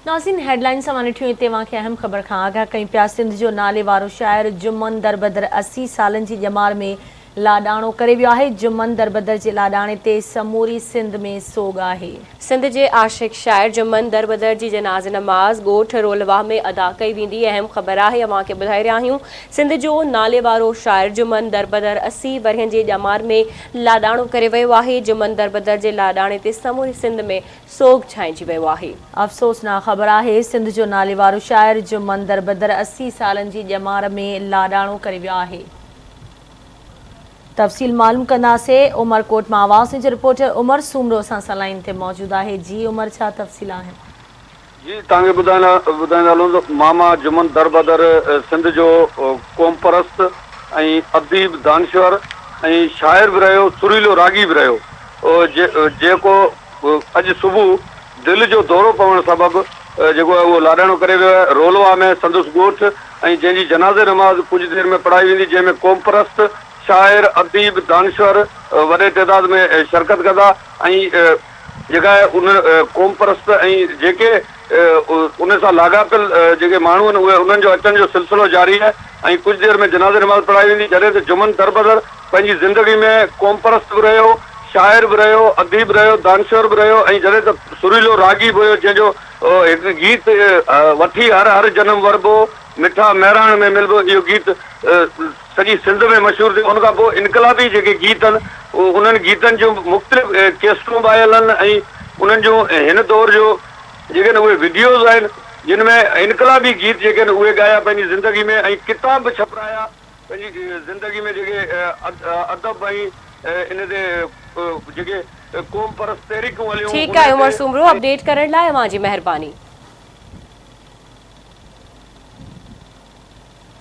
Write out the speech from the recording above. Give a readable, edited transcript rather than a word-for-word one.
नाज़रीन हेडलाइन सां ॾिठियूं हिते वांखे अहम ख़बर खां आगाह कई पिया। सिंध जो नाले वारो शाइर जुमन दरबदर 80 सालनि जी ॼमार में लाॾाणो करे वियो आहे। जुमन दरबदर जे लाॾाणे ते समूरी सिंध में सोग आहे। सिंध जे आशिक शाइर जुमन दरबदर जी जनाज़ नमाज़ ॻोठ रोलवा में अदा कई वेंदी। अहम ख़बर आहे अव्हांखे ॿुधाए रहिया आहियूं। सिंध जो नाले वारो शाइर जुमन दरबदर 80 वरियनि जे ॼमार में लाॾाणो करे वियो आहे। जुमन दरबदर जे लाॾाणे ते समूरी सिंध में सोग छाइजी वियो आहे। अफ़सोसनाक ख़बर आहे सिंध जो नाले वारो शाइर जुमन दरबदर 80 सालनि जी ॼमार में लाॾाणो करे वियो आहे। तफ़सील मालूम कंदासीं। उमरकोट मां आवाज़ जो रिपोर्टर उमर सूमरो सां लाइन ते मौजूद आहे। जी उमर, छा तफ़सील आहिनि? जी तव्हांखे ॿुधाईंदा हलूं त मामा जुमन दरबदर सिंध जो क़ौम परस्त ऐं अदीब दानश्वर ऐं शाइर बि रहियो, सुरीलो रागी बि रहियो, जेको अॼु सुबुह दिलि जो दौरो पवण सबबु जेको आहे उहो लाॾाणो करे वियो आहे रोलवा में संदसि ॻोठ, ऐं जंहिंजी जनाज़े नमाज़ कुझु देरि में पढ़ाई वेंदी, जंहिंमें क़ौम परस्त शाइर अदीब दानश्वर वॾे तइदाद में शिरकत कंदा। ऐं जेका आहे उन क़ौम परस्त ऐं जेके उन सां लाॻापियल जेके माण्हू आहिनि उहे उन्हनि जो अचण जो सिलसिलो जारी आहे। ऐं कुझु देरि में जनाज़े नमाज़ पढ़ाई वेंदी, जॾहिं त जुमन दरबदर पंहिंजी ज़िंदगी में क़ौम परस्त बि रहियो, शाइर बि रहियो, अदीब रहियो, दानश्वर बि रहियो, ऐं जॾहिं त सुरीलो रागी बि हुयो, जंहिंजो हिकु गीत वठी हर हर जनम वरबो मिठा महिराण में मिलबो, इहो गीत सॼी सिंध में मशहूरु थियो। उनखां पोइ इनकलाबी जेके गीत आहिनि उन्हनि गीतनि जूं मुख़्तलिफ़ केस्टूं बि आयल आहिनि, ऐं उन्हनि जूं हिन दौर जो जेके आहिनि उहे वीडियोज़ आहिनि जिन में इनकलाबी गीत जेके आहिनि उहे ॻाया पंहिंजी ज़िंदगी में, ऐं किताब बि छपिराया पंहिंजी ज़िंदगी में, जेके अदब ऐं इन ते जेके क़ौम परस्त तहरीकूं हलियूं। ठीकु आहे उमर सूमरो, अपडेट करण लाइ अव्हांजी महिरबानी।